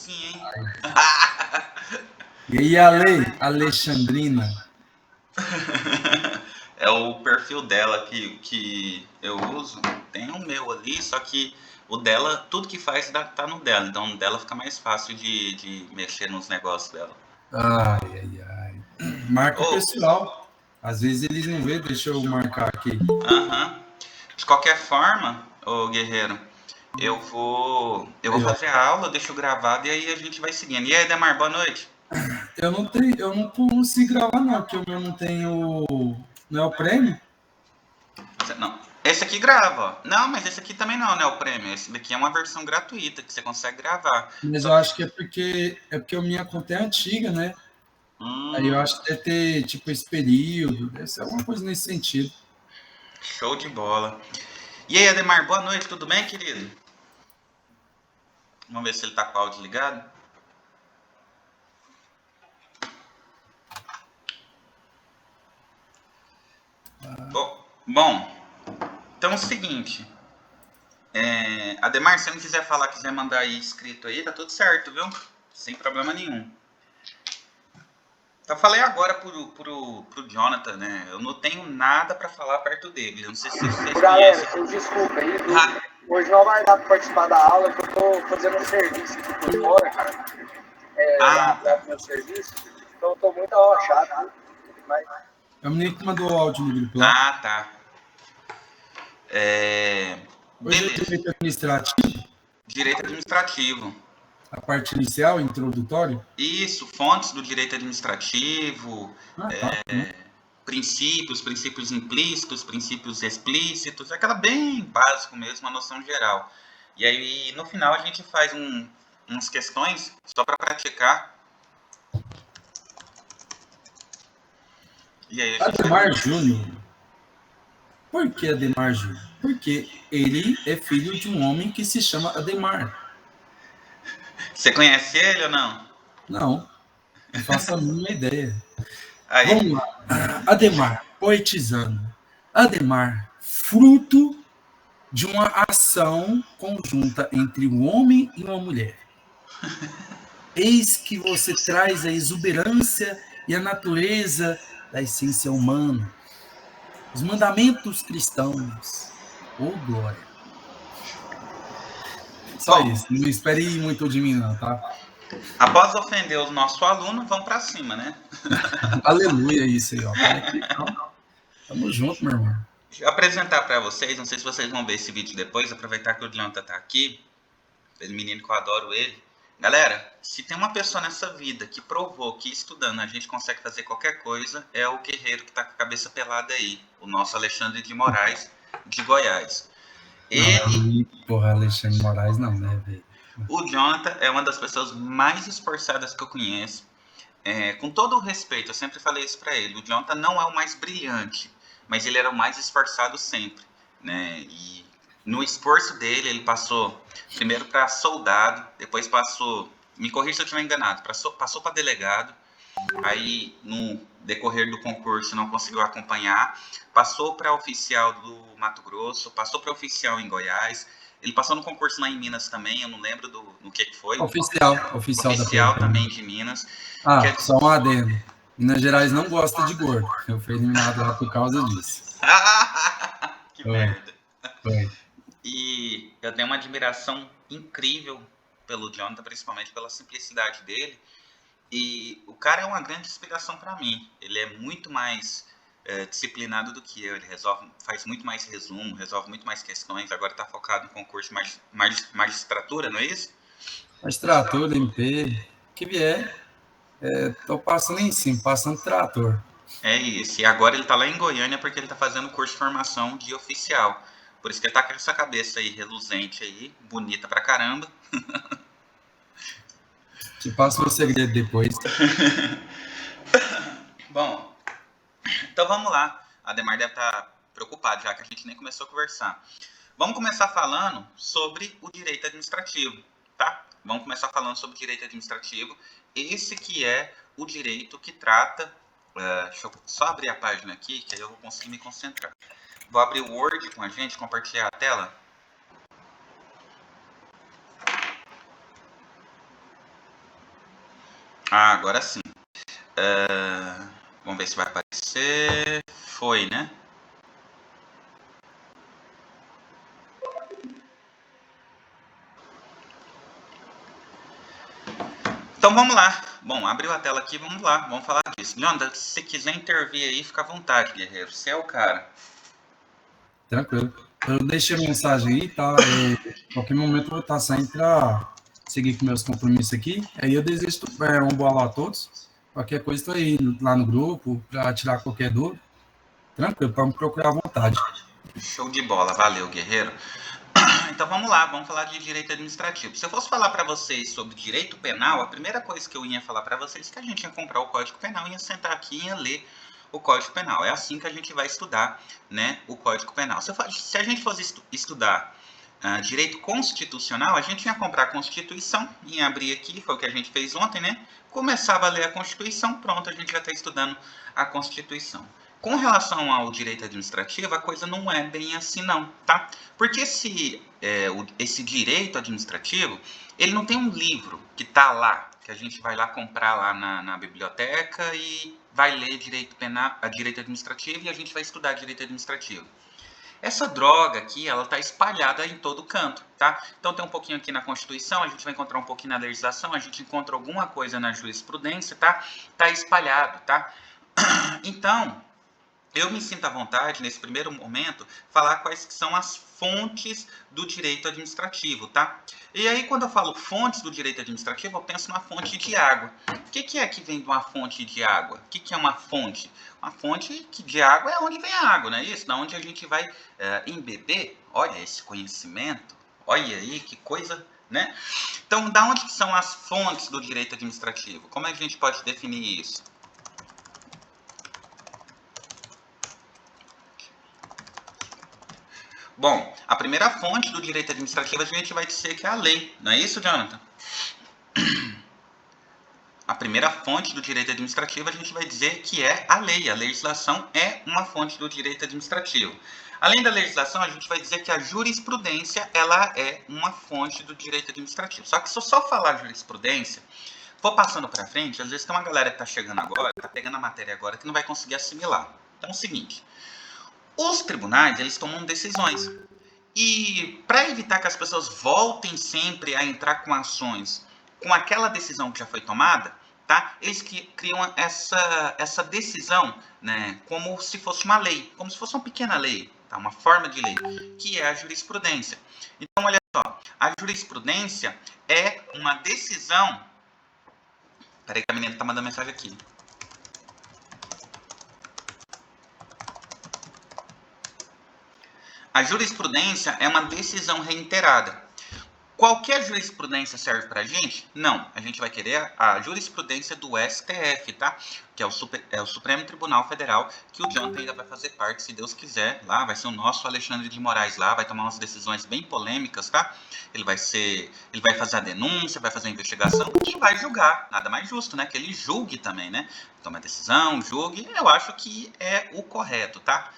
sim, hein? E aí, Alexandrina? É o perfil dela que eu uso. Tem o meu ali, só que o dela, tudo que faz tá no dela. Então no dela fica mais fácil de mexer nos negócios dela. Ai. Marca o Ô, pessoal. Às vezes eles não vê, deixa eu marcar aqui. aham. De qualquer forma, ô guerreiro, eu vou Aí, ó. fazer a aula, deixo gravado e aí a gente vai seguindo. E aí, Demar, boa noite. Eu não consigo gravar, não, porque o meu não tem o. Não é o prêmio? Não. Esse aqui grava, ó. Não, mas esse aqui também não, né? O prêmio. Esse daqui é uma versão gratuita que você consegue gravar. Mas Só eu que. acho que é porque a minha conta é antiga, né? Aí eu Hum, acho que deve ter, tipo, esse período, deve ser alguma coisa nesse sentido. show de bola. E aí, Ademar, boa noite, tudo bem, querido? Vamos ver se ele tá com o áudio ligado. Bom, então é o seguinte. Ademar, se você não quiser falar, quiser mandar aí escrito aí, tá tudo certo, viu? Sem problema nenhum. Eu falei agora pro Jonathan, né? Eu não tenho nada pra falar perto dele. Eu não sei se vocês Galera, conhecem. vocês desculpem aí, viu? Hoje não vai dar pra participar da aula, que eu tô fazendo um serviço aqui por fora, cara. Ah, Lá tá. do meu serviço. Então eu tô muito arrochado, viu? Mas É o menino que mandou o áudio no grupo lá. Ah, tá. Hoje é Beleza. direito administrativo, Direito administrativo. a parte inicial, introdutório. Isso, fontes do direito administrativo, Ah, tá. princípios implícitos, princípios explícitos, aquela bem básico mesmo, uma noção geral. E aí, no final, a gente faz umas questões só para praticar. E aí a gente Ademar Júnior. Por que Ademar Júnior? Porque ele é filho de um homem que se chama Ademar. Você conhece ele ou não? Não, não faço a mínima ideia. Aí. Vamos lá. Ademar, poetizando. Ademar, fruto de uma ação conjunta entre um homem e uma mulher. Eis que você traz a exuberância e a natureza da essência humana. Os mandamentos cristãos. Oh, glória. Só Bom, isso. Não espere muito de mim, não, tá? após ofender o nosso aluno, vamos para cima, né? Aleluia, isso aí, ó. Peraí que tamo junto, meu irmão. Deixa eu apresentar para vocês, não sei se vocês vão ver esse vídeo depois, aproveitar que o Jonathan tá aqui, esse menino que eu adoro ele. Galera, se tem uma pessoa nessa vida que provou que estudando a gente consegue fazer qualquer coisa, é o guerreiro que tá com a cabeça pelada aí, o nosso Alexandre de Moraes, de Goiás. Não, Ele, aí, porra, Alexandre Moraes não, né, velho? o Jonathan, é uma das pessoas mais esforçadas que eu conheço. Com todo o respeito, eu sempre falei isso para ele, o Jonathan não é o mais brilhante, mas ele era o mais esforçado sempre, né? E no esforço dele, ele passou primeiro para soldado, depois passou, me corrija se eu estiver enganado, passou para delegado, aí no decorrer do concurso não conseguiu acompanhar, passou para oficial do Mato Grosso, passou para oficial em Goiás, ele passou no concurso lá em Minas também, eu não lembro no que foi, Oficial da oficial PM. também de Minas. Ah, Quer só um adendo. Minas Gerais não gosta de gordo. Eu fui eliminado lá por causa disso. Que Foi, merda. foi. E eu tenho uma admiração incrível pelo Jonathan, principalmente pela simplicidade dele. E o cara é uma grande inspiração para mim. Ele é muito mais disciplinado do que eu. Ele faz muito mais resumo, resolve muito mais questões. Agora está focado em concurso de magistratura, não é isso? Magistratura, MP, que vier, tô passando em cima, passando trator. É isso. E agora ele tá lá em Goiânia porque ele tá fazendo curso de formação de oficial. Por isso que ele tá com essa cabeça aí reluzente aí, bonita pra caramba. Te passo meu segredo depois. Bom, então vamos lá. A Ademar deve estar preocupado já que a gente nem começou a conversar. Vamos começar falando sobre o direito administrativo, tá? Vamos começar falando sobre o direito administrativo. Esse que é o direito que trata... deixa eu só abrir a página aqui, que aí eu vou conseguir me concentrar. Vou abrir o Word com a gente, compartilhar a tela. Ah, agora sim. Vamos ver se vai aparecer. Foi, né? Então vamos lá. Bom, abriu a tela aqui, vamos lá, vamos falar disso. Leandro, se você quiser intervir aí, fica à vontade, guerreiro. Você é o cara. Tranquilo. Eu deixei a mensagem aí, tá? Em qualquer momento eu vou estar saindo para seguir com meus compromissos aqui. Aí eu desejo um boa aula a todos. Qualquer coisa, estou aí lá no grupo para tirar qualquer dúvida. Tranquilo, para me procurar à vontade. Show de bola, valeu, guerreiro. Então vamos lá, vamos falar de direito administrativo. Se eu fosse falar para vocês sobre direito penal, a primeira coisa que eu ia falar para vocês é que a gente ia comprar o Código Penal e ia sentar aqui e ia ler o Código Penal. É assim que a gente vai estudar, né, o Código Penal. Se a gente fosse estudar direito constitucional, a gente ia comprar a Constituição, ia abrir aqui, foi o que a gente fez ontem, né? Começava a ler a Constituição, pronto, a gente já está estudando a Constituição. Com relação ao direito administrativo, a coisa não é bem assim não, tá? Porque esse direito administrativo, ele não tem um livro que tá lá, que a gente vai lá comprar lá na biblioteca e vai ler direito penal, direito administrativo e a gente vai estudar direito administrativo. Essa droga aqui, ela está espalhada em todo canto, tá? Então tem um pouquinho aqui na Constituição, a gente vai encontrar um pouquinho na legislação, a gente encontra alguma coisa na jurisprudência, tá? Tá espalhado, tá? Então, eu me sinto à vontade, nesse primeiro momento, falar quais são as fontes do direito administrativo, tá? E aí, quando eu falo fontes do direito administrativo, eu penso na fonte de água. O que é que vem de uma fonte de água? O que é uma fonte? Uma fonte de água é onde vem a água, não é isso? Da onde a gente vai embeber. Olha esse conhecimento, olha aí que coisa, né? Então, da onde são as fontes do direito administrativo? Como a gente pode definir isso? Bom, a primeira fonte do direito administrativo a gente vai dizer que é a lei, não é isso, Jonathan? A primeira fonte do direito administrativo a gente vai dizer que é a lei. A legislação é uma fonte do direito administrativo. Além da legislação, a gente vai dizer que a jurisprudência ela é uma fonte do direito administrativo. Só que se eu só falar jurisprudência, vou passando para frente, às vezes tem uma galera que está chegando agora, está pegando a matéria agora, que não vai conseguir assimilar. Então é o seguinte, os tribunais, eles tomam decisões. E para evitar que as pessoas voltem sempre a entrar com ações com aquela decisão que já foi tomada, tá? Eles criam essa decisão, né, como se fosse uma lei, como se fosse uma pequena lei, tá? Uma forma de lei, que é a jurisprudência. Então, olha só, a jurisprudência é uma decisão... Peraí que a menina está mandando mensagem aqui. A jurisprudência é uma decisão reiterada. Qualquer jurisprudência serve para a gente? Não. A gente vai querer a jurisprudência do STF, tá? Que é o Supremo Tribunal Federal, que o Jonathan ainda vai fazer parte, se Deus quiser. Lá vai ser o nosso Alexandre de Moraes lá, vai tomar umas decisões bem polêmicas, tá? Ele vai fazer a denúncia, vai fazer a investigação e vai julgar. Nada mais justo, né? Que ele julgue também, né? Toma a decisão, julgue. Eu acho que é o correto, tá?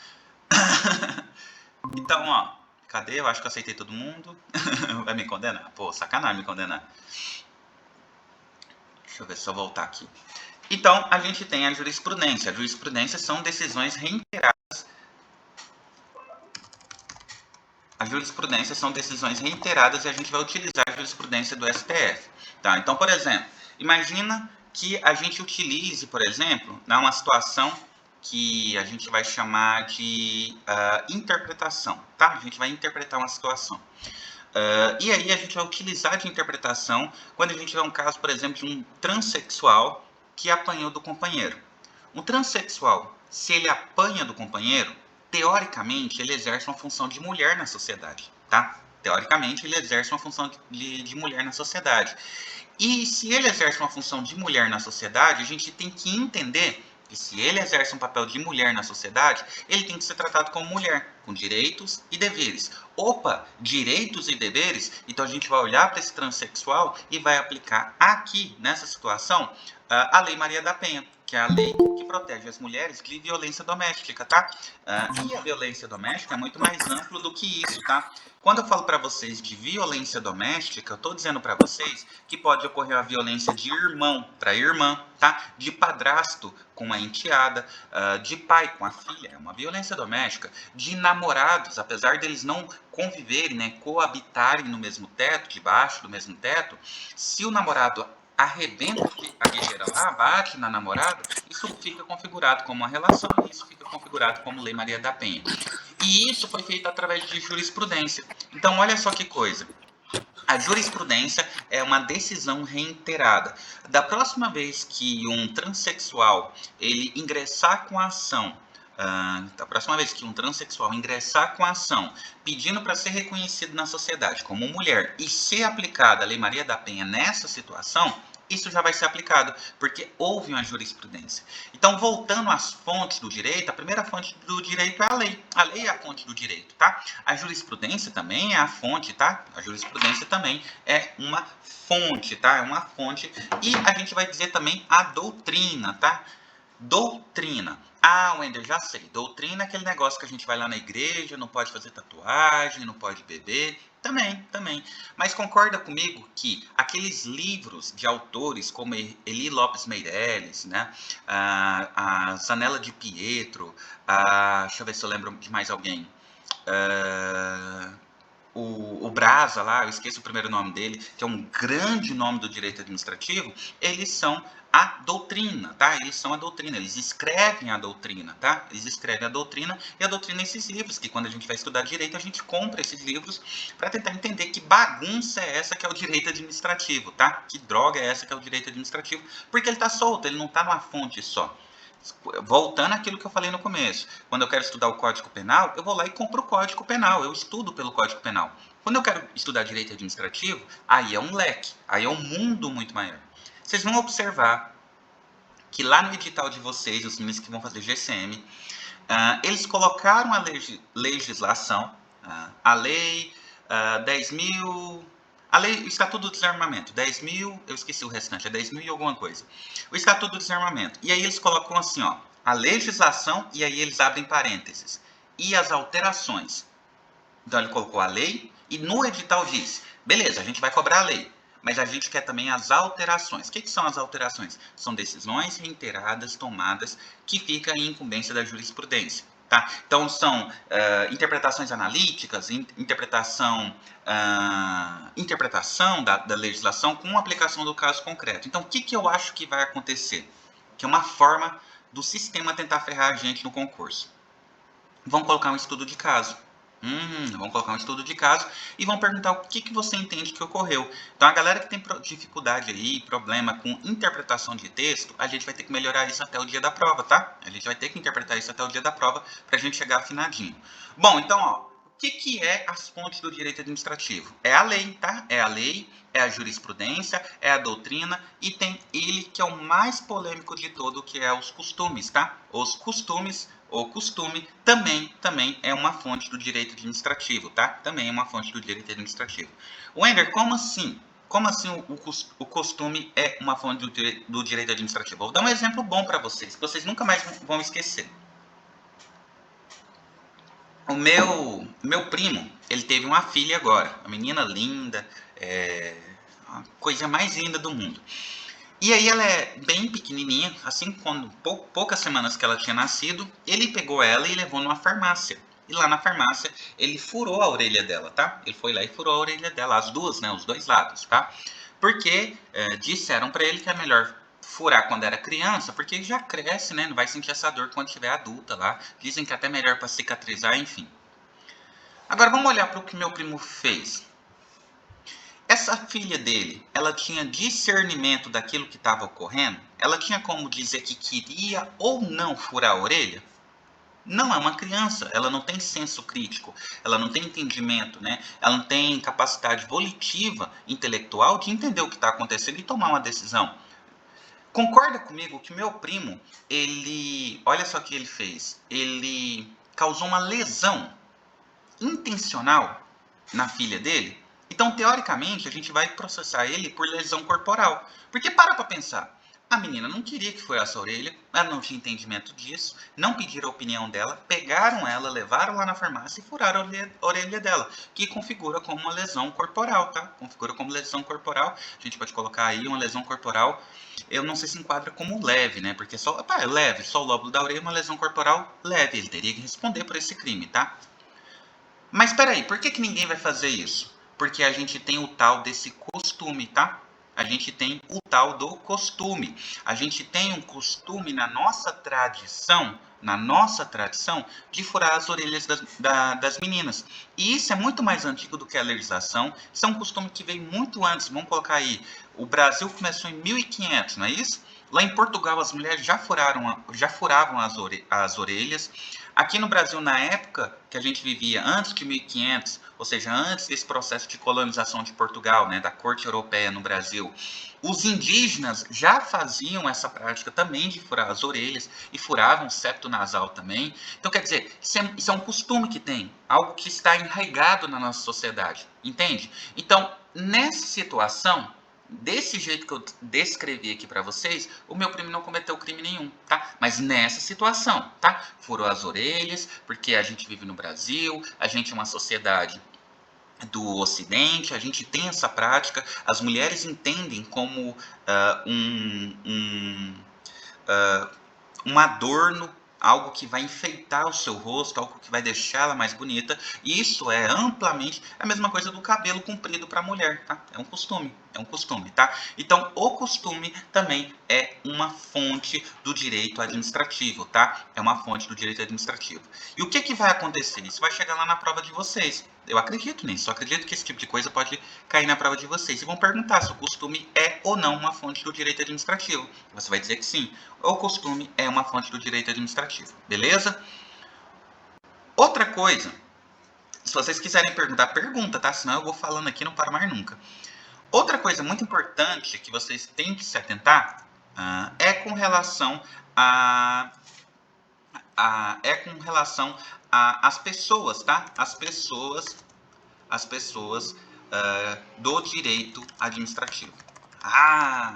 Então, ó, cadê? Eu acho que eu aceitei todo mundo. Vai me condenar? Pô, sacanagem me condenar. Deixa eu ver se eu voltar aqui. Então, a gente tem a jurisprudência. A jurisprudência são decisões reiteradas. A jurisprudência são decisões reiteradas e a gente vai utilizar a jurisprudência do STF. Tá? Então, por exemplo, imagina que a gente utilize, por exemplo, uma situação que a gente vai chamar de interpretação, tá? A gente vai interpretar uma situação. E aí a gente vai utilizar de interpretação quando a gente tiver um caso, por exemplo, de um transexual que apanhou do companheiro. Um transexual, se ele apanha do companheiro, teoricamente ele exerce uma função de mulher na sociedade, tá? Teoricamente ele exerce uma função de mulher na sociedade. E se ele exerce uma função de mulher na sociedade, a gente tem que entender que se ele exerce um papel de mulher na sociedade, ele tem que ser tratado como mulher. com direitos e deveres. Opa, direitos e deveres? Então a gente vai olhar para esse transexual e vai aplicar aqui, nessa situação, a Lei Maria da Penha, que é a lei que protege as mulheres de violência doméstica, tá? E a violência doméstica é muito mais amplo do que isso, tá? Quando eu falo para vocês de violência doméstica, eu estou dizendo para vocês que pode ocorrer a violência de irmão para irmã, tá? De padrasto com a enteada, de pai com a filha, é uma violência doméstica. De namorados, apesar deles não conviverem, né, coabitarem no mesmo teto, debaixo do mesmo teto, se o namorado arrebenta a guerreira lá, bate na namorada, isso fica configurado como uma relação, isso fica configurado como Lei Maria da Penha. E isso foi feito através de jurisprudência. Então, olha só que coisa. A jurisprudência é uma decisão reiterada. Da próxima vez que um transexual ele ingressar com a ação, da próxima vez que um transexual ingressar com a ação pedindo para ser reconhecido na sociedade como mulher e ser aplicada a Lei Maria da Penha nessa situação, isso já vai ser aplicado, porque houve uma jurisprudência. Então, voltando às fontes do direito, a primeira fonte do direito é a lei. A lei é a fonte do direito, tá? A jurisprudência também é a fonte, tá? A jurisprudência também é uma fonte, tá? É uma fonte. E a gente vai dizer também a doutrina, tá? Doutrina. Ah, Wender, já sei. Doutrina é aquele negócio que a gente vai lá na igreja, não pode fazer tatuagem, não pode beber. Também. Mas concorda comigo que aqueles livros de autores como Eli Lopes Meireles, né? A Zanella de Pietro, deixa eu ver se eu lembro de mais alguém. O Brasa lá, eu esqueço o primeiro nome dele, que é um grande nome do direito administrativo, eles são a doutrina, tá? Eles são a doutrina, eles escrevem a doutrina, tá? Eles escrevem a doutrina, e a doutrina é esses livros, que quando a gente vai estudar direito, a gente compra esses livros para tentar entender que bagunça é essa que é o direito administrativo, tá? Que droga é essa que é o direito administrativo, porque ele tá solto, ele não tá numa fonte só. Voltando àquilo que eu falei no começo, quando eu quero estudar o Código Penal, eu vou lá e compro o Código Penal, eu estudo pelo Código Penal. Quando eu quero estudar direito administrativo, aí é um leque, aí é um mundo muito maior. Vocês vão observar que lá no edital de vocês, os meninos que vão fazer GCM, eles colocaram a legislação, a lei 10.000... o Estatuto do Desarmamento, 10.000, eu esqueci o restante, é 10.000 e alguma coisa. O Estatuto do Desarmamento. E aí eles colocam assim, ó, a legislação, e aí eles abrem parênteses. E as alterações. Então ele colocou a lei, e no edital diz, beleza, a gente vai cobrar a lei, mas a gente quer também as alterações. O que são as alterações? São decisões reiteradas, tomadas, que fica em incumbência da jurisprudência. Tá? Então, são interpretações analíticas, interpretação da legislação com aplicação do caso concreto. Então, o que eu acho que vai acontecer? Que é uma forma do sistema tentar ferrar a gente no concurso. Vamos colocar um estudo de caso. Vamos colocar um estudo de caso e vão perguntar o que você entende que ocorreu. Então, a galera que tem dificuldade aí, problema com interpretação de texto, a gente vai ter que melhorar isso até o dia da prova, tá? A gente vai ter que interpretar isso até o dia da prova para a gente chegar afinadinho. Bom, então, ó, o que é as fontes do direito administrativo? É a lei, tá? É a lei, é a jurisprudência, é a doutrina e tem ele que é o mais polêmico de todo, que é os costumes, tá? Os costumes... O costume também é uma fonte do direito administrativo, tá? Também é uma fonte do direito administrativo. Wender, como assim? Como assim o costume é uma fonte do direito administrativo? Vou dar um exemplo bom para vocês, que vocês nunca mais vão esquecer. O meu primo, ele teve uma filha agora, uma menina linda, a coisa mais linda do mundo. E aí ela é bem pequenininha, assim, quando poucas semanas que ela tinha nascido, ele pegou ela e levou numa farmácia. E lá na farmácia, ele furou a orelha dela, tá? Ele foi lá e furou a orelha dela, as duas, né? Os dois lados, tá? Porque disseram pra ele que é melhor furar quando era criança, porque já cresce, né? Não vai sentir essa dor quando tiver adulta lá. Dizem que é até melhor pra cicatrizar, enfim. Agora vamos olhar para o que meu primo fez. Essa filha dele, ela tinha discernimento daquilo que estava ocorrendo? Ela tinha como dizer que queria ou não furar a orelha? Não, é uma criança, ela não tem senso crítico, ela não tem entendimento, né? Ela não tem capacidade volitiva, intelectual de entender o que está acontecendo e tomar uma decisão. Concorda comigo que meu primo, olha só o que ele fez, ele causou uma lesão intencional na filha dele, então, teoricamente, a gente vai processar ele por lesão corporal. Porque para pensar, a menina não queria que fosse a orelha, ela não tinha entendimento disso, não pediram a opinião dela, pegaram ela, levaram lá na farmácia e furaram a orelha dela, que configura como uma lesão corporal, tá? Configura como lesão corporal, a gente pode colocar aí uma lesão corporal, eu não sei se enquadra como leve, né? Porque é leve, só o lóbulo da orelha é uma lesão corporal leve, ele teria que responder por esse crime, tá? Mas peraí, por que ninguém vai fazer isso? Porque a gente tem o tal desse costume, tá? A gente tem o tal do costume. A gente tem um costume na nossa tradição, de furar as orelhas das meninas. E isso é muito mais antigo do que a legislação. Isso é um costume que veio muito antes. Vamos colocar aí, o Brasil começou em 1500, não é isso? Lá em Portugal, as mulheres já furavam as orelhas. Aqui no Brasil, na época que a gente vivia antes de 1500, ou seja, antes desse processo de colonização de Portugal, né, da corte europeia no Brasil, os indígenas já faziam essa prática também de furar as orelhas e furavam o septo nasal também. Então, quer dizer, isso é um costume que tem, algo que está enraizado na nossa sociedade, entende? Então, nessa situação, desse jeito que eu descrevi aqui para vocês, o meu primo não cometeu crime nenhum, tá? Mas nessa situação, tá? Furou as orelhas, porque a gente vive no Brasil, a gente é uma sociedade do Ocidente, a gente tem essa prática, as mulheres entendem como um adorno, algo que vai enfeitar o seu rosto, algo que vai deixá-la mais bonita. E isso é amplamente a mesma coisa do cabelo comprido para a mulher, tá? É um costume, tá? Então, o costume também é uma fonte do direito administrativo, tá? É uma fonte do direito administrativo. E o que vai acontecer? Isso vai chegar lá na prova de vocês. Eu acredito nisso, só acredito que esse tipo de coisa pode cair na prova de vocês. E vão perguntar se o costume é ou não uma fonte do direito administrativo. Você vai dizer que sim. O costume é uma fonte do direito administrativo. Beleza? Outra coisa, se vocês quiserem perguntar, pergunta, tá? Senão eu vou falando aqui e não paro mais nunca. Outra coisa muito importante que vocês têm que se atentar é com relação às pessoas, tá? As pessoas do direito administrativo.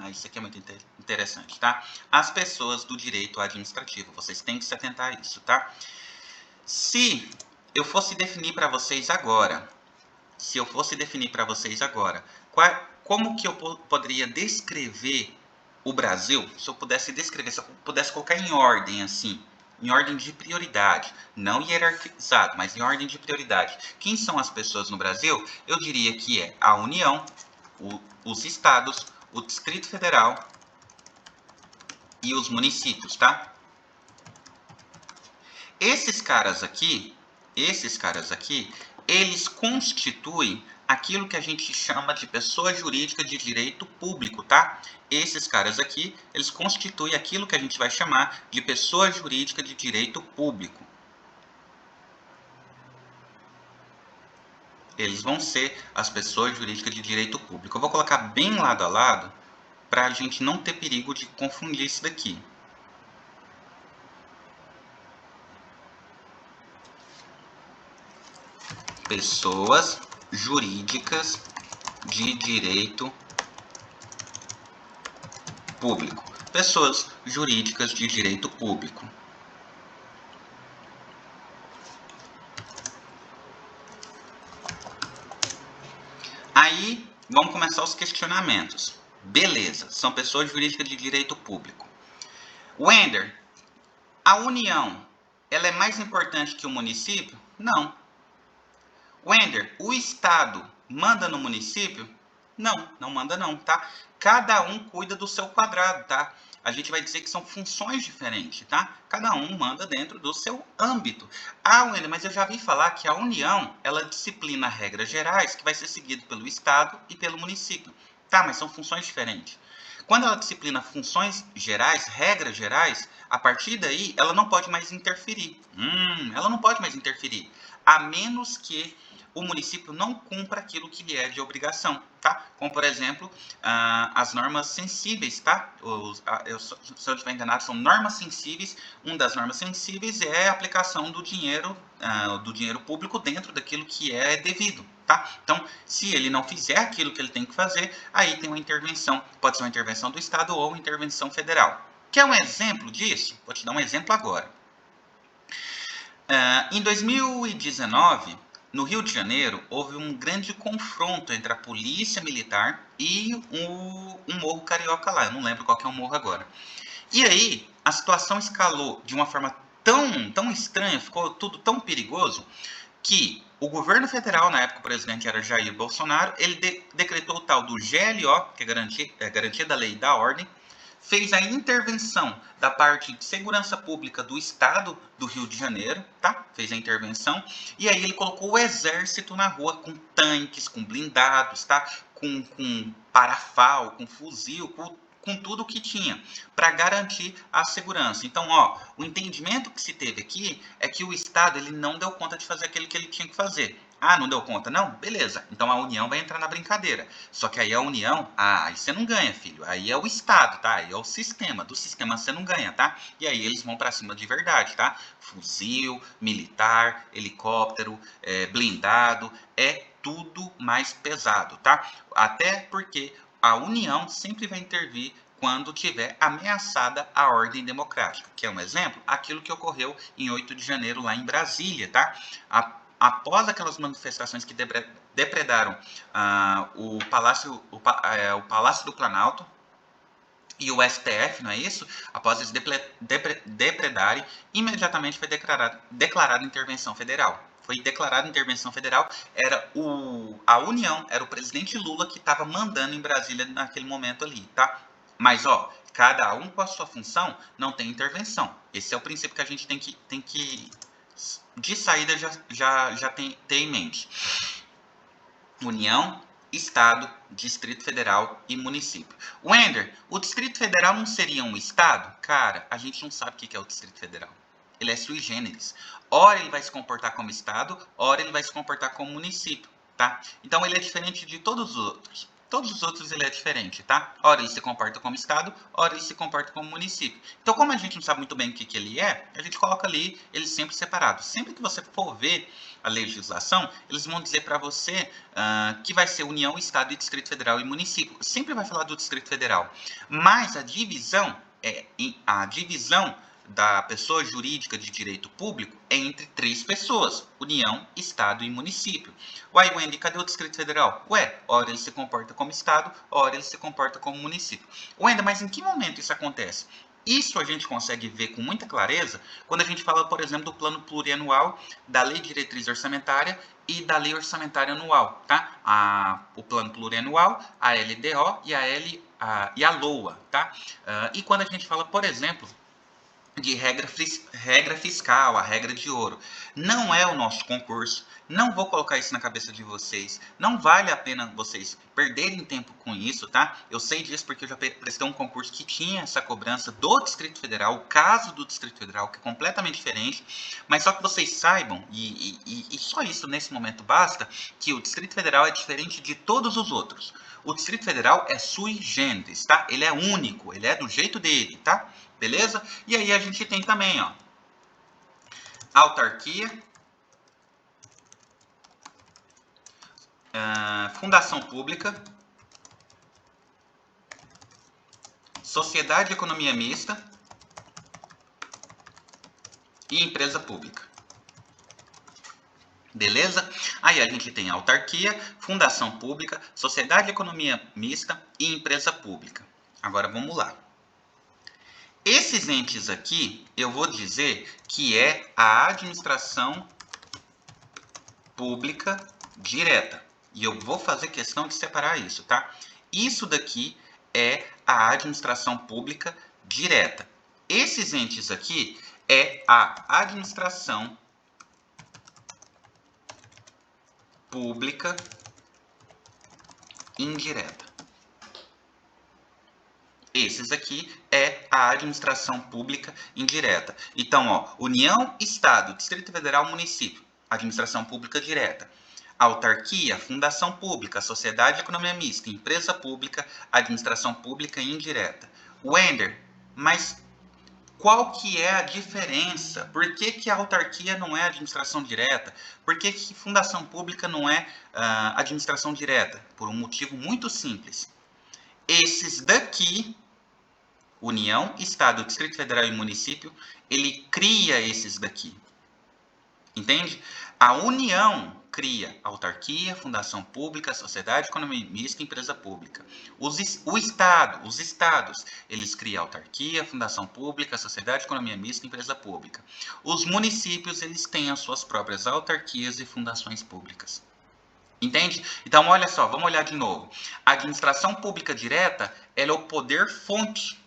Isso aqui é muito interessante, tá? As pessoas do direito administrativo, vocês têm que se atentar a isso, tá? Se eu fosse definir para vocês agora, como que eu poderia descrever o Brasil, se eu pudesse colocar em ordem, assim, em ordem de prioridade, não hierarquizado, mas em ordem de prioridade. Quem são as pessoas no Brasil? Eu diria que é a União, os estados, o Distrito Federal e os municípios, tá? Esses caras aqui, eles constituem aquilo que a gente chama de pessoa jurídica de direito público, tá? Esses caras aqui, eles constituem aquilo que a gente vai chamar de pessoa jurídica de direito público. Eles vão ser as pessoas jurídicas de direito público. Eu vou colocar bem lado a lado para a gente não ter perigo de confundir isso daqui. Pessoas jurídicas de direito público. Pessoas jurídicas de direito público. Aí, vamos começar os questionamentos. Beleza, são pessoas jurídicas de direito público. Wender, a União, ela é mais importante que o município? Não. Wender, o Estado manda no município? Não, não manda não, tá? Cada um cuida do seu quadrado, tá? A gente vai dizer que são funções diferentes, tá? Cada um manda dentro do seu âmbito. Wender, mas eu já vi falar que a União, ela disciplina regras gerais que vai ser seguido pelo Estado e pelo município. Tá, mas são funções diferentes. Quando ela disciplina funções gerais, regras gerais, a partir daí ela não pode mais interferir. Ela não pode mais interferir, a menos que o município não cumpra aquilo que lhe é de obrigação, tá? Como, por exemplo, as normas sensíveis, tá? Se eu estiver enganado, são normas sensíveis. Uma das normas sensíveis é a aplicação do dinheiro público dentro daquilo que é devido, tá? Então, se ele não fizer aquilo que ele tem que fazer, aí tem uma intervenção, pode ser uma intervenção do Estado ou uma intervenção federal. Quer um exemplo disso? Vou te dar um exemplo agora. Em 2019, no Rio de Janeiro, houve um grande confronto entre a polícia militar e um morro carioca lá. Eu não lembro qual que é o morro agora. E aí, a situação escalou de uma forma tão estranha, ficou tudo tão perigoso, que o governo federal, na época o presidente era Jair Bolsonaro, ele decretou o tal do GLO, que é garantia da lei e da ordem, fez a intervenção da parte de segurança pública do estado do Rio de Janeiro, tá? Fez a intervenção, e aí ele colocou o exército na rua com tanques, com blindados, tá? Com parafal, com fuzil, com tudo que tinha, para garantir a segurança. Então, o entendimento que se teve aqui é que o Estado ele não deu conta de fazer aquilo que ele tinha que fazer. Não deu conta? Não? Beleza. Então a União vai entrar na brincadeira. Só que aí a União, aí você não ganha, filho. Aí é o Estado, tá? Aí é o sistema. Do sistema você não ganha, tá? E aí eles vão para cima de verdade, tá? Fuzil, militar, helicóptero, blindado, é tudo mais pesado, tá? Até porque a União sempre vai intervir quando tiver ameaçada a ordem democrática. Que é um exemplo? Aquilo que ocorreu em 8 de janeiro lá em Brasília, tá? Após aquelas manifestações que depredaram o Palácio do Planalto e o STF, não é isso? Após eles depredarem, imediatamente foi declarada intervenção federal. Foi declarada intervenção federal, a União, era o presidente Lula que estava mandando em Brasília naquele momento ali, tá? Mas, cada um com a sua função, não tem intervenção. Esse é o princípio que a gente tem que de saída, já ter em mente. União, Estado, Distrito Federal e município. Wender, o Distrito Federal não seria um Estado? Cara, a gente não sabe o que é o Distrito Federal. Ele é sui generis. Ora ele vai se comportar como Estado, ora ele vai se comportar como município, tá? Então ele é diferente de todos os outros. Todos os outros ele é diferente, tá? Ora ele se comporta como Estado, ora ele se comporta como município. Então, como a gente não sabe muito bem o que ele é, a gente coloca ali ele sempre separado. Sempre que você for ver a legislação, eles vão dizer para você que vai ser União, Estado, e Distrito Federal e município. Sempre vai falar do Distrito Federal. Mas a divisão da pessoa jurídica de direito público é entre 3 pessoas: União, Estado e município. Uai, Wendy, cadê o Distrito Federal? Ora ele se comporta como Estado, ora ele se comporta como município. Wendy, mas em que momento isso acontece? Isso a gente consegue ver com muita clareza quando a gente fala, por exemplo, do plano plurianual, da lei de diretriz orçamentária e da lei orçamentária anual, tá? O plano plurianual, a LDO e a LOA, tá? E quando a gente fala, por exemplo, de regra fiscal, a regra de ouro. Não é o nosso concurso. Não vou colocar isso na cabeça de vocês. Não vale a pena vocês perderem tempo com isso, tá? Eu sei disso porque eu já prestei um concurso que tinha essa cobrança do Distrito Federal, o caso do Distrito Federal, que é completamente diferente. Mas só que vocês saibam, e só isso nesse momento basta, que o Distrito Federal é diferente de todos os outros. O Distrito Federal é sui generis, tá? Ele é único, ele é do jeito dele, tá? Beleza? E aí a gente tem também, autarquia, fundação pública, sociedade de economia mista e empresa pública. Beleza? Aí a gente tem autarquia, fundação pública, sociedade de economia mista e empresa pública. Agora vamos lá. Esses entes aqui, eu vou dizer que é a administração pública direta. E eu vou fazer questão de separar isso, tá? Isso daqui é a administração pública direta. Esses entes aqui é a administração pública indireta. Esses aqui é a administração pública indireta. Então, União, Estado, Distrito Federal, município, administração pública direta. Autarquia, fundação pública, sociedade de economia mista, empresa pública, administração pública e indireta. Wender, mas qual que é a diferença? Por que a autarquia não é administração direta? Por que fundação pública não é administração direta? Por um motivo muito simples. Esses daqui, União, Estado, Distrito Federal e Município, ele cria esses daqui. Entende? A União cria autarquia, fundação pública, sociedade, economia mista, empresa pública. Os estados, eles criam autarquia, fundação pública, sociedade, economia mista, empresa pública. Os municípios, eles têm as suas próprias autarquias e fundações públicas. Entende? Então, olha só, vamos olhar de novo. A administração pública direta, ela é o poder fonte,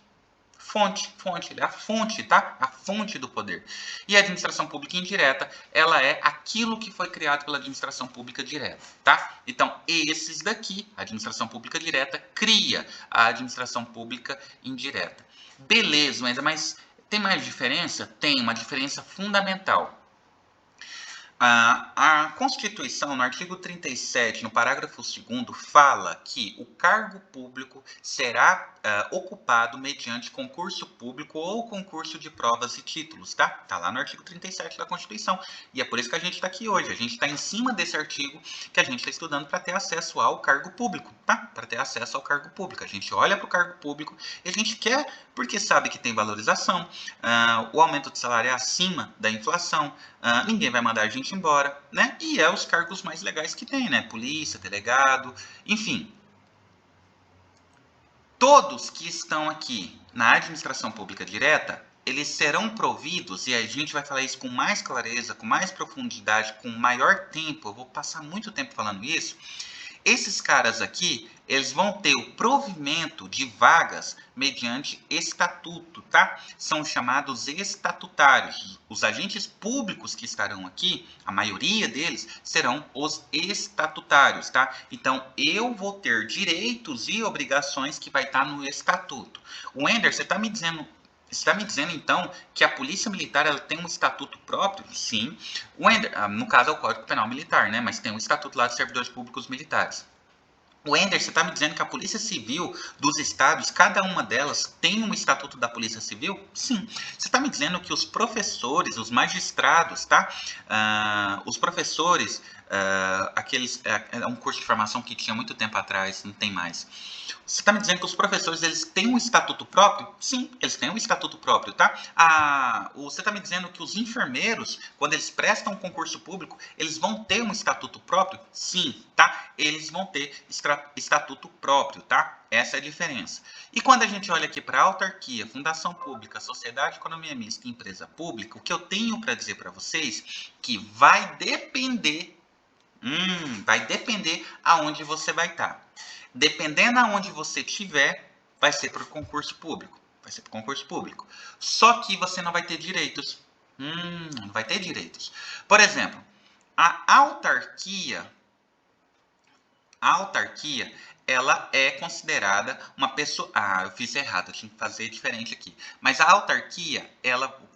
ele é a fonte, tá? A fonte do poder. E a administração pública indireta, ela é aquilo que foi criado pela administração pública direta, tá? Então, esses daqui, a administração pública direta, cria a administração pública indireta. Beleza, mas tem mais diferença? Tem uma diferença fundamental. A Constituição, no artigo 37, no parágrafo 2º, fala que o cargo público será ocupado mediante concurso público ou concurso de provas e títulos, tá? Tá lá no artigo 37 da Constituição. E é por isso que a gente está aqui hoje. A gente está em cima desse artigo que a gente está estudando para ter acesso ao cargo público, tá? Para ter acesso ao cargo público. A gente olha para o cargo público e a gente quer, porque sabe que tem valorização, o aumento de salário é acima da inflação, ninguém vai mandar a gente embora, né? E é os cargos mais legais que tem, né? Polícia, delegado, enfim. Todos que estão aqui na administração pública direta, eles serão providos, e a gente vai falar isso com mais clareza, com mais profundidade, com maior tempo, eu vou passar muito tempo falando isso. Esses caras aqui, eles vão ter o provimento de vagas mediante estatuto, tá? São chamados estatutários. Os agentes públicos que estarão aqui, a maioria deles, serão os estatutários, tá? Então, eu vou ter direitos e obrigações que vai estar no estatuto. Wender, você está me dizendo, então, que a Polícia Militar ela tem um estatuto próprio? Sim. No caso, é o Código Penal Militar, né? Mas tem um estatuto lá de servidores públicos militares. Wender, você está me dizendo que a Polícia Civil dos estados, cada uma delas tem um estatuto da Polícia Civil? Sim. Você está me dizendo que os professores, os magistrados, tá? Os professores, é um curso de formação que tinha muito tempo atrás, não tem mais. Você está me dizendo que os professores eles têm um estatuto próprio? Sim, eles têm um estatuto próprio, tá? Você está me dizendo que os enfermeiros, quando eles prestam um concurso público, eles vão ter um estatuto próprio? Sim, tá? Eles vão ter estatuto próprio, tá? Essa é a diferença. E quando a gente olha aqui para autarquia, fundação pública, sociedade, economia mista e empresa pública, o que eu tenho para dizer para vocês que vai depender aonde você vai estar. Dependendo aonde você estiver, vai ser por concurso público. Só que você não vai ter direitos. Não vai ter direitos. Por exemplo, a autarquia, ela é considerada uma pessoa... eu fiz errado, eu tinha que fazer diferente aqui. Mas a autarquia,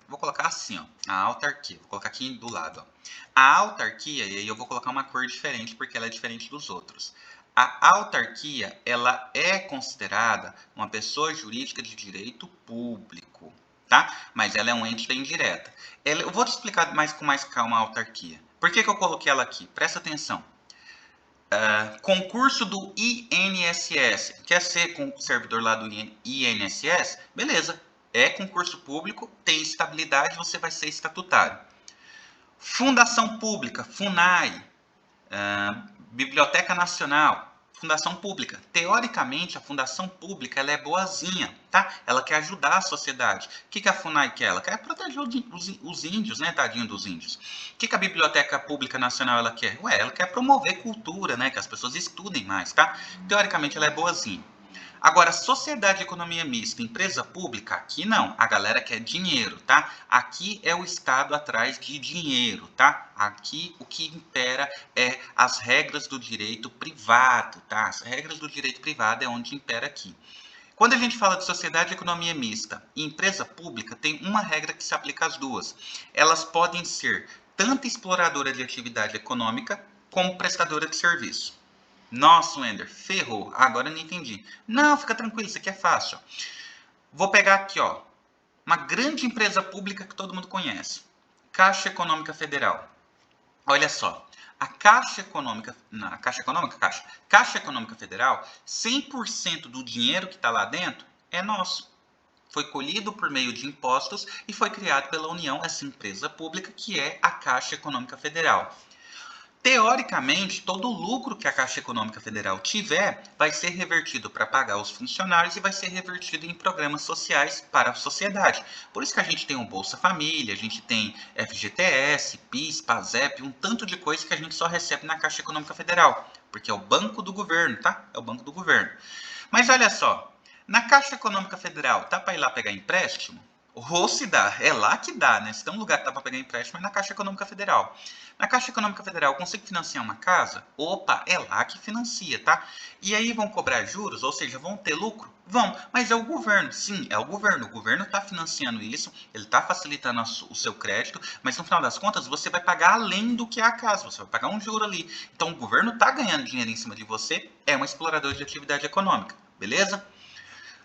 vou colocar assim, ó. A autarquia, vou colocar aqui do lado, ó. A autarquia, e aí eu vou colocar uma cor diferente, porque ela é diferente dos outros. A autarquia, ela é considerada uma pessoa jurídica de direito público, tá? Mas ela é um ente da indireta. Eu vou te explicar com mais calma a autarquia. Por que eu coloquei ela aqui? Presta atenção. Concurso do INSS. Quer ser servidor lá do INSS? Beleza. É concurso público, tem estabilidade, você vai ser estatutário. Fundação pública, FUNAI. Biblioteca Nacional, fundação pública. Teoricamente, a fundação pública ela é boazinha, tá? Ela quer ajudar a sociedade. O que a FUNAI quer? Ela quer proteger os índios, né? Tadinho dos índios. O que a Biblioteca Pública Nacional ela quer? Ela quer promover cultura, né? Que as pessoas estudem mais, tá? Teoricamente, ela é boazinha. Agora, sociedade de economia mista, empresa pública, aqui não. A galera quer dinheiro, tá? Aqui é o Estado atrás de dinheiro, tá? Aqui o que impera é as regras do direito privado, tá? As regras do direito privado é onde impera aqui. Quando a gente fala de sociedade de economia mista e empresa pública, tem uma regra que se aplica às duas. Elas podem ser tanto exploradora de atividade econômica, como prestadora de serviço. Nossa, Wender, ferrou. Agora eu não entendi. Não, fica tranquilo, isso aqui é fácil. Vou pegar aqui, ó, uma grande empresa pública que todo mundo conhece. Caixa Econômica Federal. Olha só, Caixa Econômica Federal, 100% do dinheiro que está lá dentro é nosso. Foi colhido por meio de impostos e foi criado pela União essa empresa pública que é a Caixa Econômica Federal. Teoricamente, todo o lucro que a Caixa Econômica Federal tiver vai ser revertido para pagar os funcionários e vai ser revertido em programas sociais para a sociedade. Por isso que a gente tem o Bolsa Família, a gente tem FGTS, PIS, PASEP, um tanto de coisa que a gente só recebe na Caixa Econômica Federal, porque é o banco do governo, tá? É o banco do governo. Mas olha só, na Caixa Econômica Federal, tá para ir lá pegar empréstimo? Ou se dá, é lá que dá, né? Se tem um lugar que dá para pegar empréstimo, é na Caixa Econômica Federal. Na Caixa Econômica Federal, eu consigo financiar uma casa? Opa, é lá que financia, tá? E aí vão cobrar juros, ou seja, vão ter lucro? Vão, mas é o governo, sim, é o governo. O governo está financiando isso, ele está facilitando o seu crédito, mas no final das contas você vai pagar além do que é a casa, você vai pagar um juro ali. Então o governo está ganhando dinheiro em cima de você, é um explorador de atividade econômica, beleza?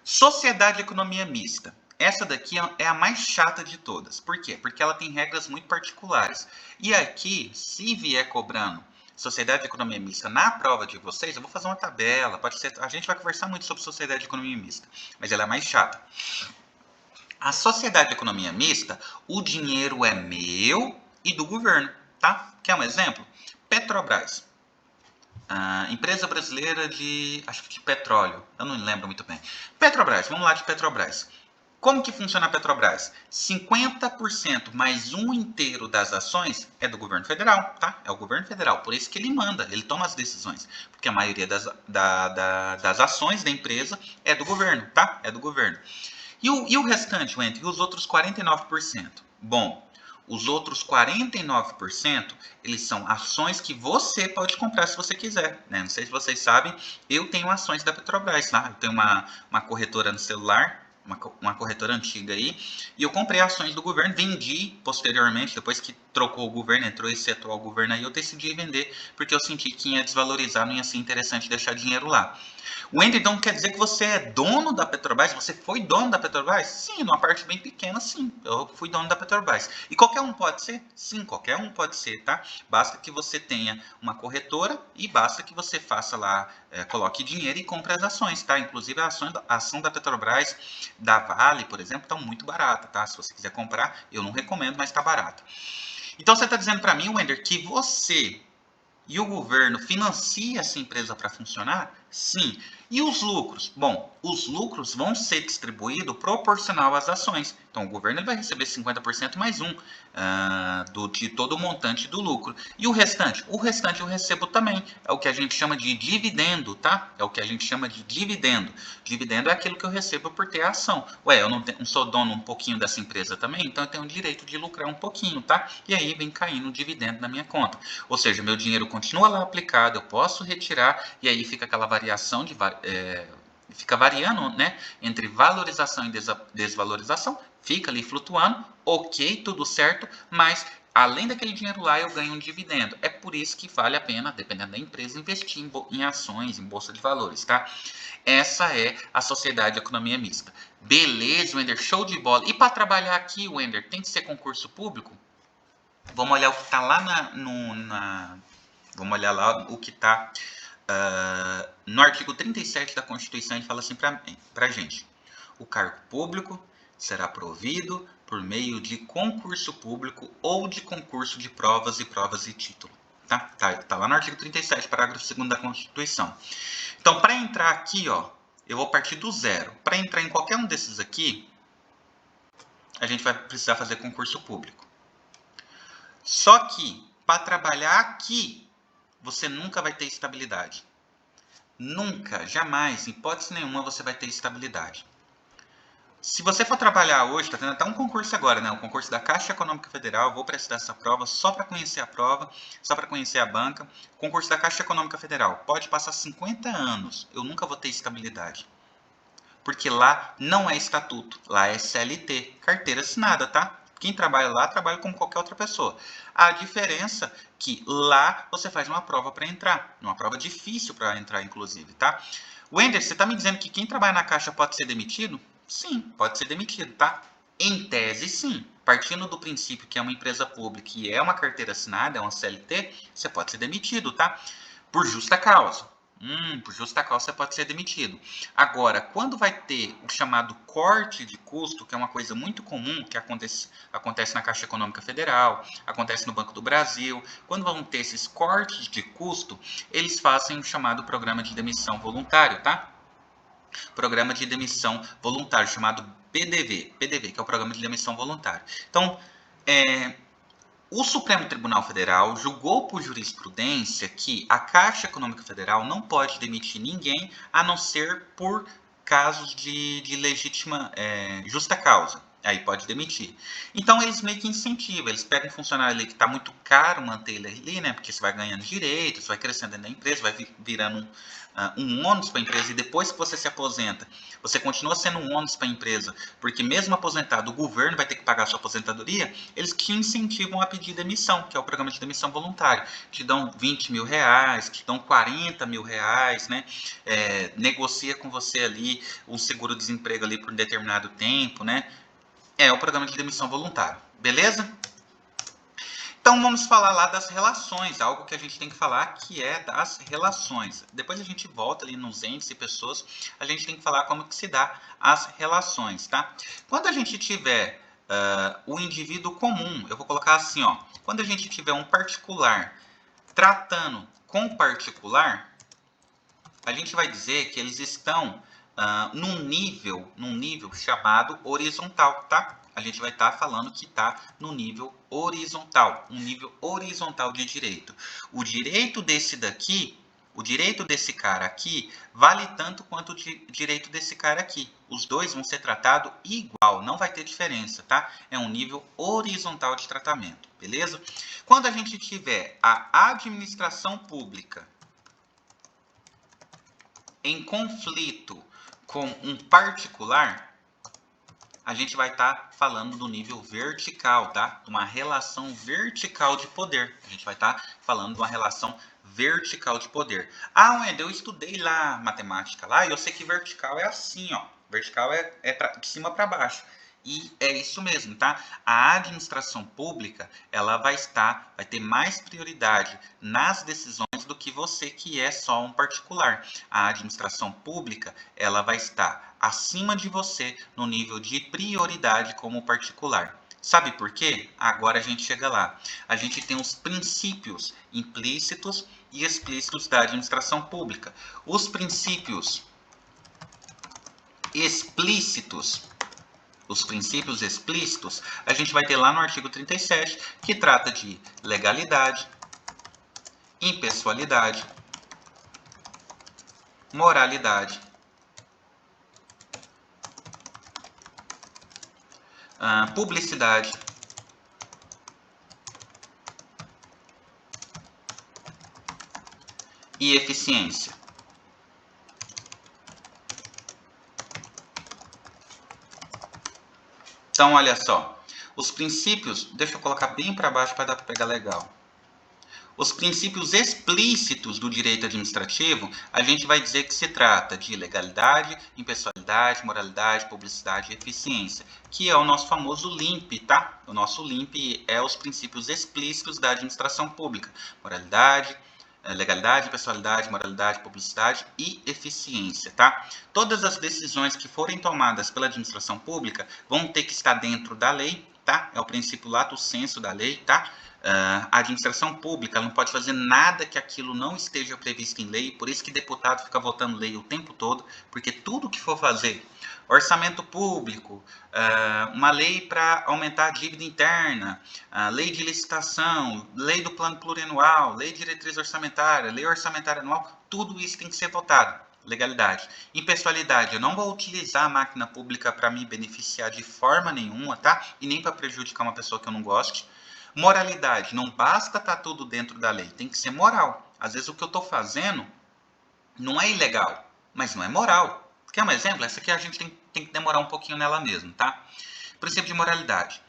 Sociedade de economia mista. Essa daqui é a mais chata de todas. Por quê? Porque ela tem regras muito particulares. E aqui, se vier cobrando sociedade de economia mista na prova de vocês, eu vou fazer uma tabela. Pode ser, a gente vai conversar muito sobre sociedade de economia mista, mas ela é mais chata. A sociedade de economia mista, o dinheiro é meu e do governo, tá? Quer um exemplo? Petrobras. Empresa brasileira de petróleo. Eu não lembro muito bem. Petrobras, vamos lá de Petrobras. Como que funciona a Petrobras? 50% mais um inteiro das ações é do governo federal, tá? É o governo federal, por isso que ele manda, ele toma as decisões. Porque a maioria das ações da empresa é do governo, tá? É do governo. E o restante, Wendy, e os outros 49%? Bom, os outros 49%, eles são ações que você pode comprar se você quiser, né? Não sei se vocês sabem, eu tenho ações da Petrobras, tá? Eu tenho uma corretora no celular, uma corretora antiga aí, e eu comprei ações do governo, vendi posteriormente, depois que trocou o governo, entrou esse atual governo aí, eu decidi vender, porque eu senti que ia desvalorizar, não ia ser interessante deixar dinheiro lá. O Wender, então, quer dizer que você é dono da Petrobras? Você foi dono da Petrobras? Sim, numa parte bem pequena, sim. Eu fui dono da Petrobras. E qualquer um pode ser? Sim, qualquer um pode ser, tá? Basta que você tenha uma corretora e basta que você faça lá, coloque dinheiro e compre as ações, tá? Inclusive a ação da Petrobras, da Vale, por exemplo, está muito barata, tá? Se você quiser comprar, eu não recomendo, mas está barata. Então você está dizendo para mim, Wender, que você e o governo financia essa empresa para funcionar? Sim. E os lucros? Bom, os lucros vão ser distribuídos proporcional às ações. Então, o governo ele vai receber 50% mais um de todo o montante do lucro. E o restante? O restante eu recebo também. É o que a gente chama de dividendo, tá? É o que a gente chama de dividendo. Dividendo é aquilo que eu recebo por ter a ação. Ué, eu não sou dono um pouquinho dessa empresa também? Então, eu tenho o direito de lucrar um pouquinho, tá? E aí vem caindo o dividendo na minha conta. Ou seja, meu dinheiro continua lá aplicado, eu posso retirar e aí fica aquela variação fica variando, né, entre valorização e desvalorização, fica ali flutuando, ok, tudo certo, mas além daquele dinheiro lá eu ganho um dividendo. É por isso que vale a pena, dependendo da empresa, investir em ações, em bolsa de valores, tá? Essa é a sociedade de economia mista. Beleza, Wender, show de bola. E para trabalhar aqui, Wender, tem que ser concurso público? Vamos olhar o que está lá vamos olhar lá o que está no artigo 37 da Constituição. Ele fala assim para a gente: o cargo público será provido por meio de concurso público ou de concurso de provas e título. Tá lá no artigo 37, parágrafo 2º da Constituição. Então, para entrar aqui, ó, eu vou partir do zero. Para entrar em qualquer um desses aqui, a gente vai precisar fazer concurso público. Só que, para trabalhar aqui, você nunca vai ter estabilidade. Nunca, jamais, em hipótese nenhuma, você vai ter estabilidade. Se você for trabalhar hoje, está tendo até um concurso agora, né? O concurso da Caixa Econômica Federal, vou prestar essa prova só para conhecer a prova, só para conhecer a banca. Concurso da Caixa Econômica Federal, pode passar 50 anos, eu nunca vou ter estabilidade. Porque lá não é estatuto, lá é CLT, carteira assinada, tá? Quem trabalha lá, trabalha como qualquer outra pessoa. A diferença que lá você faz uma prova para entrar. Uma prova difícil para entrar, inclusive, tá? Wender, você está me dizendo que quem trabalha na Caixa pode ser demitido? Sim, pode ser demitido, tá? Em tese, sim. Partindo do princípio que é uma empresa pública e é uma carteira assinada, é uma CLT, você pode ser demitido, tá? Por justa causa. Por justa causa você pode ser demitido. Agora, quando vai ter o chamado corte de custo, que é uma coisa muito comum, que acontece na Caixa Econômica Federal, acontece no Banco do Brasil, quando vão ter esses cortes de custo, eles fazem o chamado programa de demissão voluntário, tá? Programa de demissão voluntário, chamado PDV, que é o Programa de Demissão Voluntário. Então, o Supremo Tribunal Federal julgou por jurisprudência que a Caixa Econômica Federal não pode demitir ninguém a não ser por casos de legítima, justa causa. Aí pode demitir. Então eles meio que incentivam, eles pegam um funcionário ali que está muito caro manter ele ali, né? Porque você vai ganhando direitos, vai crescendo dentro da empresa, vai virando um ônus para a empresa, e depois que você se aposenta, você continua sendo um ônus para a empresa, porque mesmo aposentado, o governo vai ter que pagar a sua aposentadoria, eles te incentivam a pedir demissão, que é o programa de demissão voluntário. Te dão 20 mil reais, te dão 40 mil reais, né? Negocia com você ali um seguro-desemprego ali por um determinado tempo, né? É o programa de demissão voluntária, beleza? Então vamos falar lá das relações, algo que a gente tem que falar que é das relações. Depois a gente volta ali nos entes e pessoas, a gente tem que falar como que se dá as relações, tá? Quando a gente tiver o indivíduo comum, eu vou colocar assim, ó, quando a gente tiver um particular tratando com particular, a gente vai dizer que eles estão num nível chamado horizontal, tá? A gente vai estar falando que está no nível horizontal, um nível horizontal de direito. O direito desse cara aqui, vale tanto quanto o direito desse cara aqui. Os dois vão ser tratados igual, não vai ter diferença, tá? É um nível horizontal de tratamento, beleza? Quando a gente tiver a administração pública em conflito com um particular, a gente vai estar falando do nível vertical, tá? Uma relação vertical de poder. A gente vai estar falando de uma relação vertical de poder. Ah, Wendel, eu estudei lá matemática lá e eu sei que vertical é assim, ó. Vertical é de cima para baixo. E é isso mesmo, tá? A administração pública, ela vai ter mais prioridade nas decisões do que você que é só um particular. A administração pública, ela vai estar acima de você no nível de prioridade como particular. Sabe por quê? Agora a gente chega lá. A gente tem os princípios implícitos e explícitos da administração pública. Os princípios explícitos, a gente vai ter lá no artigo 37, que trata de legalidade, impessoalidade, moralidade, publicidade, e eficiência. Então, olha só, os princípios, deixa eu colocar bem para baixo para dar para pegar legal. Os princípios explícitos do direito administrativo, a gente vai dizer que se trata de legalidade, impessoalidade, moralidade, publicidade e eficiência, que é o nosso famoso LIMP, tá? O nosso LIMP é os princípios explícitos da administração pública. Moralidade, legalidade, impessoalidade, moralidade, publicidade e eficiência, tá? Todas as decisões que forem tomadas pela administração pública vão ter que estar dentro da lei, tá? É o princípio lato sensu da lei, tá? A administração pública não pode fazer nada que aquilo não esteja previsto em lei, por isso que deputado fica votando lei o tempo todo, porque tudo que for fazer, orçamento público, uma lei para aumentar a dívida interna, lei de licitação, lei do plano plurianual, lei de diretriz orçamentária, lei orçamentária anual, tudo isso tem que ser votado. Legalidade. Impessoalidade, eu não vou utilizar a máquina pública para me beneficiar de forma nenhuma, tá? E nem para prejudicar uma pessoa que eu não goste. Moralidade, não basta estar tudo dentro da lei, tem que ser moral. Às vezes o que eu estou fazendo não é ilegal, mas não é moral. Quer um exemplo? Essa aqui a gente tem que demorar um pouquinho nela mesmo, tá? Princípio de moralidade.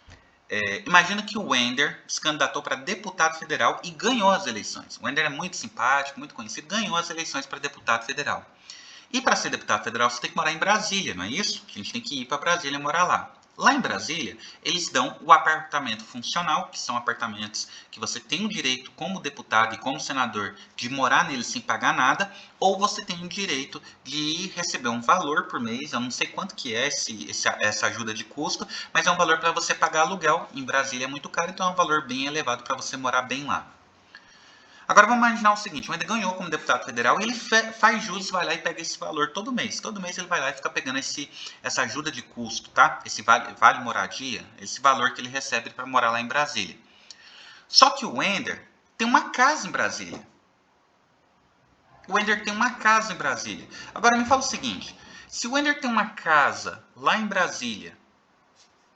Imagina que o Wender se candidatou para deputado federal e ganhou as eleições. O Wender é muito simpático, muito conhecido, ganhou as eleições para deputado federal. E para ser deputado federal, você tem que morar em Brasília, não é isso? A gente tem que ir para Brasília e morar lá. Lá em Brasília, eles dão o apartamento funcional, que são apartamentos que você tem o direito, como deputado e como senador, de morar neles sem pagar nada, ou você tem o direito de receber um valor por mês, eu não sei quanto que é essa ajuda de custo, mas é um valor para você pagar aluguel. Em Brasília é muito caro, então é um valor bem elevado para você morar bem lá. Agora vamos imaginar o seguinte, o Wender ganhou como deputado federal e ele faz jus, vai lá e pega esse valor todo mês. Todo mês ele vai lá e fica pegando essa ajuda de custo, tá? Esse vale moradia, esse valor que ele recebe para morar lá em Brasília. Só que o Wender tem uma casa em Brasília. O Wender tem uma casa em Brasília. Agora me fala o seguinte, se o Wender tem uma casa lá em Brasília,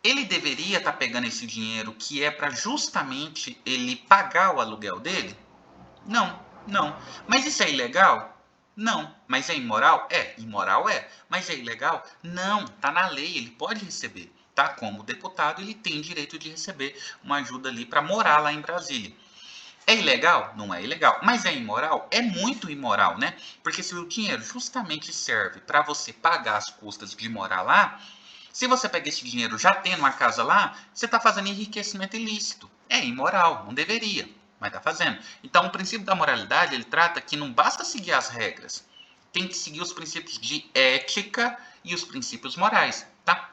ele deveria estar pegando esse dinheiro que é para justamente ele pagar o aluguel dele? Não. Mas isso é ilegal? Não. Mas é imoral? Imoral é. Mas é ilegal? Não. Tá na lei, ele pode receber. Tá? Como deputado, ele tem direito de receber uma ajuda ali para morar lá em Brasília. É ilegal? Não é ilegal. Mas é imoral? É muito imoral, né? Porque se o dinheiro justamente serve para você pagar as custas de morar lá, se você pega esse dinheiro já tendo uma casa lá, você está fazendo enriquecimento ilícito. É imoral, não deveria, mas está fazendo. Então, o princípio da moralidade, ele trata que não basta seguir as regras, tem que seguir os princípios de ética e os princípios morais, tá?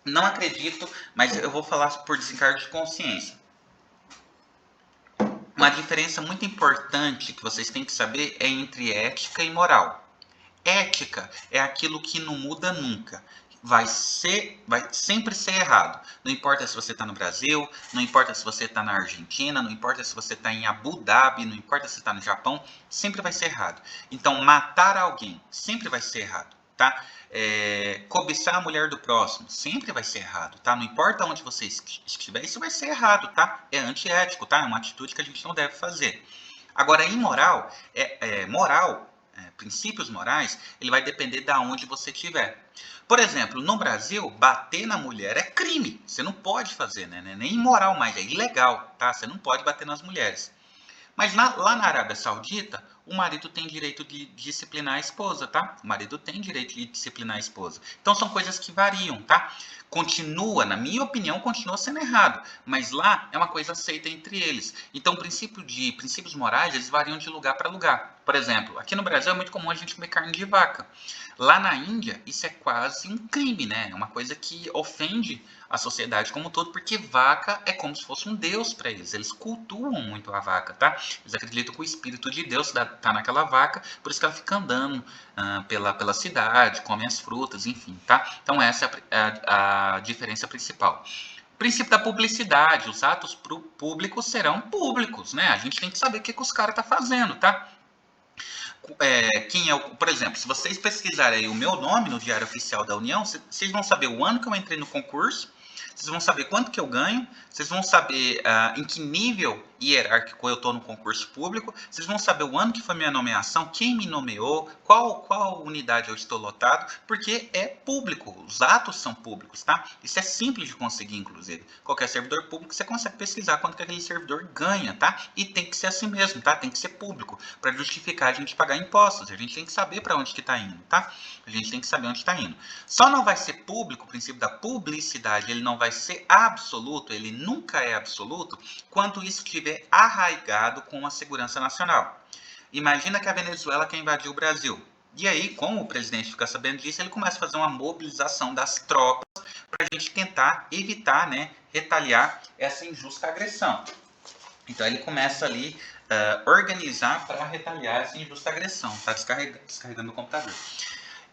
Não acredito, mas eu vou falar por desencargo de consciência. Uma diferença muito importante que vocês têm que saber é entre ética e moral. Ética é aquilo que não muda nunca. Vai sempre ser errado. Não importa se você está no Brasil, não importa se você está na Argentina, não importa se você está em Abu Dhabi, não importa se está no Japão, sempre vai ser errado. Então, matar alguém sempre vai ser errado, tá? Cobiçar a mulher do próximo sempre vai ser errado, tá? Não importa onde você estiver, isso vai ser errado, tá? É antiético, tá? É uma atitude que a gente não deve fazer. Agora, imoral, moral, princípios morais, ele vai depender de onde você estiver. Por exemplo, no Brasil, bater na mulher é crime. Você não pode fazer, né? Nem imoral mais, é ilegal, tá? Você não pode bater nas mulheres. Mas lá na Arábia Saudita, o marido tem direito de disciplinar a esposa, tá? O marido tem direito de disciplinar a esposa. Então são coisas que variam, tá? Continua, na minha opinião, continua sendo errado, mas lá é uma coisa aceita entre eles. Então, princípios morais, eles variam de lugar para lugar. Por exemplo, aqui no Brasil é muito comum a gente comer carne de vaca. Lá na Índia, isso é quase um crime, né? É uma coisa que ofende a sociedade como um todo, porque vaca é como se fosse um deus para eles. Eles cultuam muito a vaca, tá? Eles acreditam que o espírito de Deus tá naquela vaca, por isso que ela fica andando pela cidade, come as frutas, enfim, tá? Então essa é a diferença principal. O princípio da publicidade, os atos públicos serão públicos, né? A gente tem que saber o que os caras estão fazendo, tá? Por exemplo, se vocês pesquisarem aí o meu nome no Diário Oficial da União, vocês vão saber o ano que eu entrei no concurso, vocês vão saber quanto que eu ganho, vocês vão saber em que nível hierárquico eu estou no concurso público, vocês vão saber o ano que foi minha nomeação, quem me nomeou, qual unidade eu estou lotado, porque é público, os atos são públicos, tá? Isso é simples de conseguir, inclusive. Qualquer servidor público, você consegue pesquisar quanto que aquele servidor ganha, tá? E tem que ser assim mesmo, tá? Tem que ser público, para justificar a gente pagar impostos, a gente tem que saber para onde que está indo, tá? A gente tem que saber onde está indo. Só não vai ser público, o princípio da publicidade, ele não vai ser absoluto, ele nunca é absoluto, quando isso estiver arraigado com a segurança nacional. Imagina que a Venezuela quer invadir o Brasil. E aí, como o presidente fica sabendo disso, ele começa a fazer uma mobilização das tropas para a gente tentar evitar, né, retaliar essa injusta agressão. Então ele começa ali organizar para retaliar essa injusta agressão. Está descarregando o computador.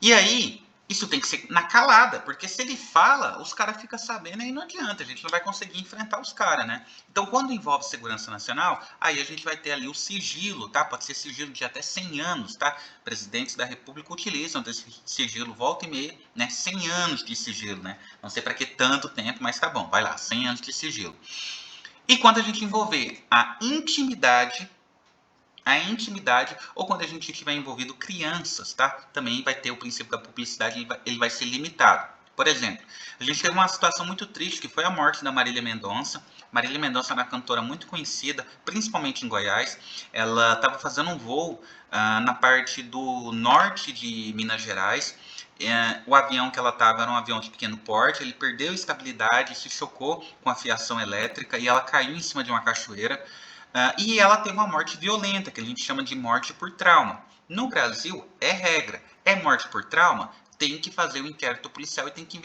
E aí, isso tem que ser na calada, porque se ele fala, os caras ficam sabendo e não adianta, a gente não vai conseguir enfrentar os caras, né? Então, quando envolve segurança nacional, aí a gente vai ter ali o sigilo, tá? Pode ser sigilo de até 100 anos, tá? Presidentes da República utilizam desse sigilo volta e meia, né? 100 anos de sigilo, né? Não sei para que tanto tempo, mas tá bom, vai lá, 100 anos de sigilo. E quando a gente envolver a intimidade, ou quando a gente tiver envolvido crianças, tá? Também vai ter o princípio da publicidade, ele vai ser limitado. Por exemplo, a gente teve uma situação muito triste, que foi a morte da Marília Mendonça. Marília Mendonça é uma cantora muito conhecida, principalmente em Goiás. Ela estava fazendo um voo na parte do norte de Minas Gerais. O avião que ela estava era um avião de pequeno porte, ele perdeu estabilidade, se chocou com a fiação elétrica e ela caiu em cima de uma cachoeira. E ela teve uma morte violenta, que a gente chama de morte por trauma. No Brasil, é regra. É morte por trauma? Tem que fazer o inquérito policial e tem que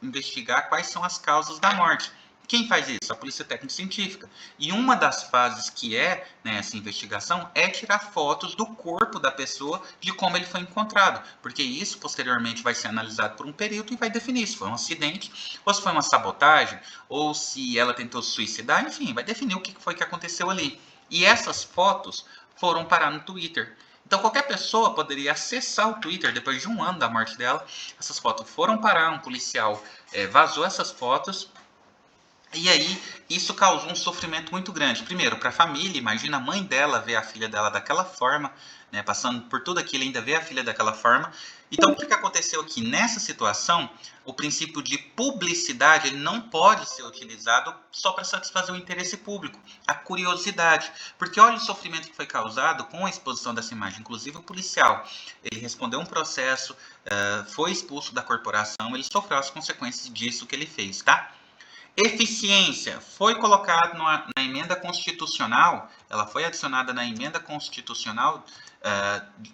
investigar quais são as causas da morte. Quem faz isso? A Polícia Técnica Científica. E uma das fases que é essa investigação é tirar fotos do corpo da pessoa, de como ele foi encontrado. Porque isso, posteriormente, vai ser analisado por um perito e vai definir se foi um acidente, ou se foi uma sabotagem, ou se ela tentou se suicidar, enfim, vai definir o que foi que aconteceu ali. E essas fotos foram parar no Twitter. Então, qualquer pessoa poderia acessar o Twitter depois de um ano da morte dela. Essas fotos foram parar, um policial vazou essas fotos. E aí, isso causou um sofrimento muito grande. Primeiro, para a família, imagina a mãe dela ver a filha dela daquela forma, né, passando por tudo aquilo, ainda ver a filha daquela forma. Então, o que aconteceu aqui? Nessa situação, o princípio de publicidade ele não pode ser utilizado só para satisfazer o interesse público, a curiosidade. Porque olha o sofrimento que foi causado com a exposição dessa imagem. Inclusive, o policial, ele respondeu um processo, foi expulso da corporação, ele sofreu as consequências disso que ele fez, tá? Eficiência foi colocado na emenda constitucional, ela foi adicionada na emenda constitucional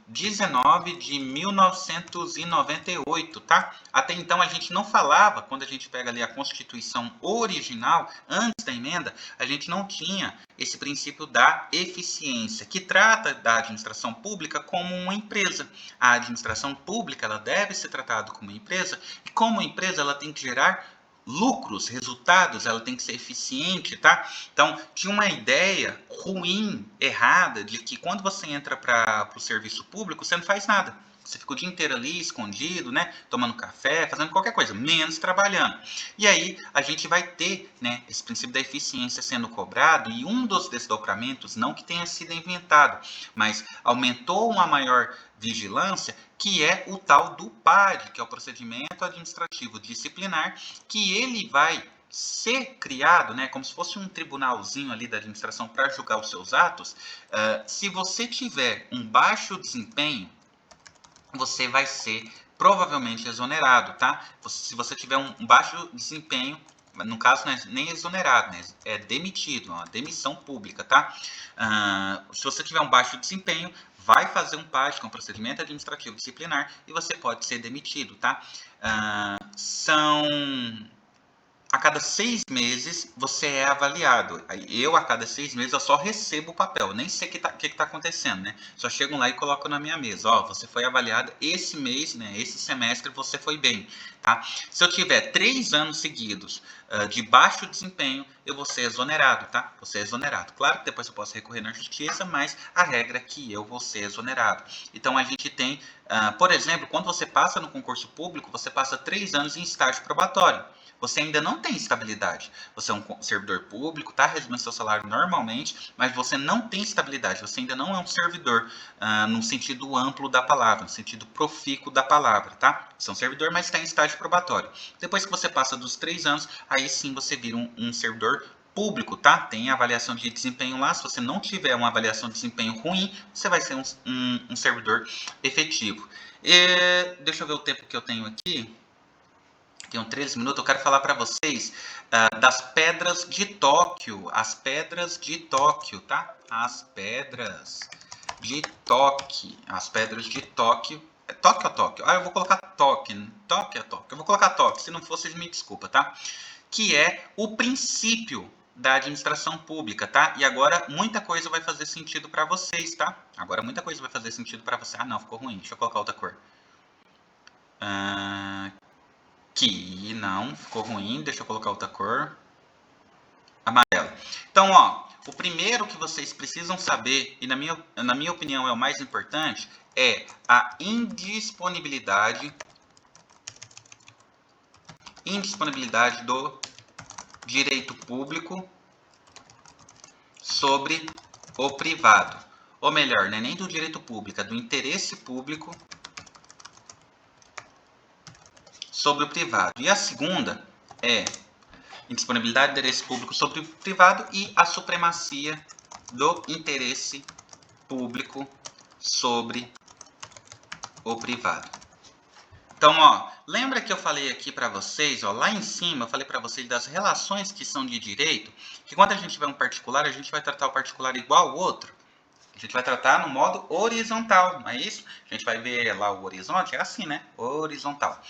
19 de 1998, tá? Até então a gente não falava, quando a gente pega ali a Constituição original, antes da emenda, a gente não tinha esse princípio da eficiência, que trata da administração pública como uma empresa. A administração pública, ela deve ser tratada como uma empresa, e como empresa ela tem que gerar lucros, resultados, ela tem que ser eficiente, tá? Então, tinha uma ideia ruim, errada, de que quando você entra para o serviço público, você não faz nada. Você fica o dia inteiro ali, escondido, né? Tomando café, fazendo qualquer coisa, menos trabalhando. E aí, a gente vai ter, né, esse princípio da eficiência sendo cobrado, e um dos desdobramentos, não que tenha sido inventado, mas aumentou uma maior vigilância, que é o tal do PAD, que é o procedimento administrativo disciplinar, que ele vai ser criado, né, como se fosse um tribunalzinho ali da administração para julgar os seus atos. Se você tiver um baixo desempenho, você vai ser provavelmente exonerado, tá? Se você tiver um baixo desempenho, no caso não é nem exonerado, né? É demitido, uma demissão pública, tá? Se você tiver um baixo desempenho, vai fazer um PAD, que é um procedimento administrativo disciplinar, e você pode ser demitido, tá? A cada 6 meses você é avaliado. Eu, a cada 6 meses, eu só recebo o papel. Eu nem sei o que tá acontecendo, né? Só chegam lá e colocam na minha mesa. Ó, você foi avaliado esse mês, né? Esse semestre você foi bem, tá? Se eu tiver 3 anos seguidos de baixo desempenho, eu vou ser exonerado, tá? Vou ser exonerado. Claro que depois eu posso recorrer na justiça, mas a regra é que eu vou ser exonerado. Então, a gente tem, por exemplo, quando você passa no concurso público, você passa 3 anos em estágio probatório. Você ainda não tem estabilidade. Você é um servidor público, está recebendo seu salário normalmente, mas você não tem estabilidade. Você ainda não é um servidor no sentido amplo da palavra, no sentido profícuo da palavra, tá? Você é um servidor, mas está em estágio probatório. Depois que você passa dos 3 anos, aí sim você vira um servidor público, tá? Tem avaliação de desempenho lá. Se você não tiver uma avaliação de desempenho ruim, você vai ser um servidor efetivo. Deixa eu ver o tempo que eu tenho aqui. Tenho 13 minutos, eu quero falar para vocês das pedras de Tóquio. As pedras de Tóquio, tá? As pedras de Tóquio. As pedras de Tóquio. É Tóquio ou Tóquio? Eu vou colocar Tóquio. Tóquio é Tóquio. Eu vou colocar Tóquio. Se não for, vocês me desculpa, tá? Que é o princípio da administração pública, tá? E agora muita coisa vai fazer sentido para vocês, tá? Agora muita coisa vai fazer sentido para vocês. Não, ficou ruim. Deixa eu colocar outra cor. Que não, ficou ruim, deixa eu colocar outra cor. Amarelo. Então, ó, o primeiro que vocês precisam saber, e na minha opinião é o mais importante, é a indisponibilidade do direito público sobre o privado. Ou melhor, não é nem do direito público, é do interesse público sobre o privado. E a segunda é indisponibilidade do interesse público sobre o privado e a supremacia do interesse público sobre o privado. Então, ó, lembra que eu falei aqui para vocês, ó, lá em cima, eu falei para vocês das relações que são de direito, que quando a gente tiver um particular, a gente vai tratar o particular igual ao outro. A gente vai tratar no modo horizontal, não é isso? A gente vai ver lá o horizonte, é assim, né? Horizontal.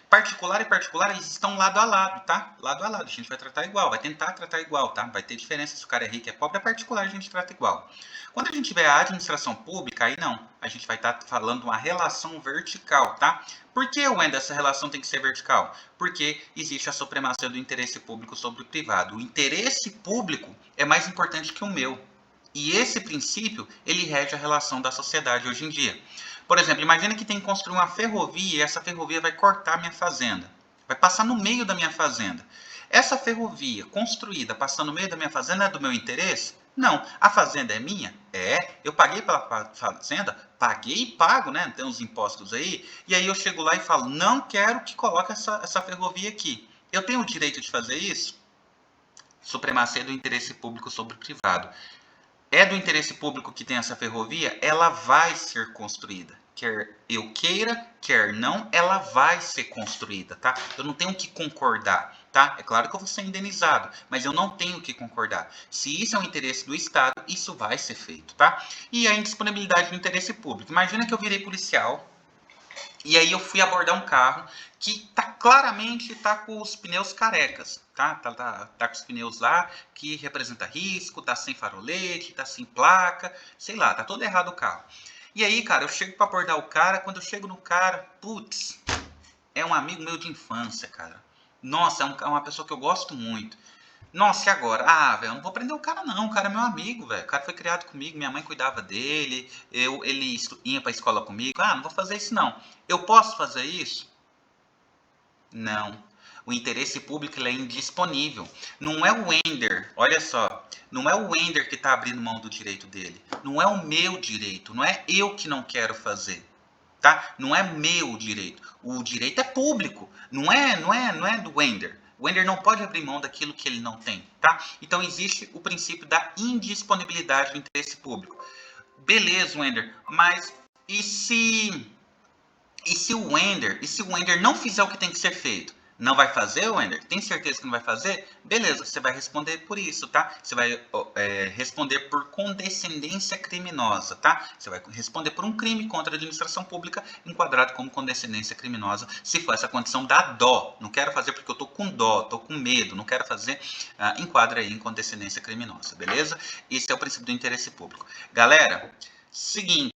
Particular e particular, eles estão lado a lado, tá? Lado a lado, a gente vai tratar igual, vai tentar tratar igual, tá? Vai ter diferença se o cara é rico e é pobre, é particular, a gente trata igual. Quando a gente tiver a administração pública, aí não, a gente vai estar falando uma relação vertical, tá? Por que, Wendel, essa relação tem que ser vertical? Porque existe a supremacia do interesse público sobre o privado. O interesse público é mais importante que o meu. E esse princípio, ele rege a relação da sociedade hoje em dia. Por exemplo, imagina que tem que construir uma ferrovia e essa ferrovia vai cortar a minha fazenda. Vai passar no meio da minha fazenda. Essa ferrovia construída, passando no meio da minha fazenda, é do meu interesse? Não. A fazenda é minha? É. Eu paguei pela fazenda? Paguei e pago, né? Tem uns impostos aí. E aí eu chego lá e falo, não quero que coloque essa ferrovia aqui. Eu tenho o direito de fazer isso? Supremacia do interesse público sobre o privado. É do interesse público que tem essa ferrovia, ela vai ser construída. Quer eu queira, quer não, ela vai ser construída, tá? Eu não tenho que concordar, tá? É claro que eu vou ser indenizado, mas eu não tenho que concordar. Se isso é um interesse do Estado, isso vai ser feito, tá? E a indisponibilidade do interesse público. Imagina que eu virei policial e aí eu fui abordar um carro que claramente tá com os pneus carecas, tá? Tá com os pneus lá que representa risco, tá sem farolete, tá sem placa, sei lá, tá todo errado o carro. E aí, cara, eu chego para abordar o cara, quando eu chego no cara, putz, é um amigo meu de infância, cara. Nossa, é uma pessoa que eu gosto muito. Nossa, e agora? Ah, velho, eu não vou prender o cara não, o cara é meu amigo, velho. O cara foi criado comigo, minha mãe cuidava dele, ele ia pra escola comigo. Ah, não vou fazer isso não. Eu posso fazer isso? Não. O interesse público ele é indisponível. Não é o Wender, olha só, não é o Wender que está abrindo mão do direito dele. Não é o meu direito, não é eu que não quero fazer. Tá? Não é meu direito. O direito é público. Não é do Wender. O Wender não pode abrir mão daquilo que ele não tem, tá? Então existe o princípio da indisponibilidade do interesse público. Beleza, Wender, mas e se o Wender não fizer o que tem que ser feito? Não vai fazer, Wender? Tem certeza que não vai fazer? Beleza, você vai responder por isso, tá? Você vai responder por condescendência criminosa, tá? Você vai responder por um crime contra a administração pública enquadrado como condescendência criminosa, se for essa condição da dó. Não quero fazer porque eu tô com dó, tô com medo, não quero fazer, enquadra aí em condescendência criminosa, beleza? Esse é o princípio do interesse público. Galera, seguinte.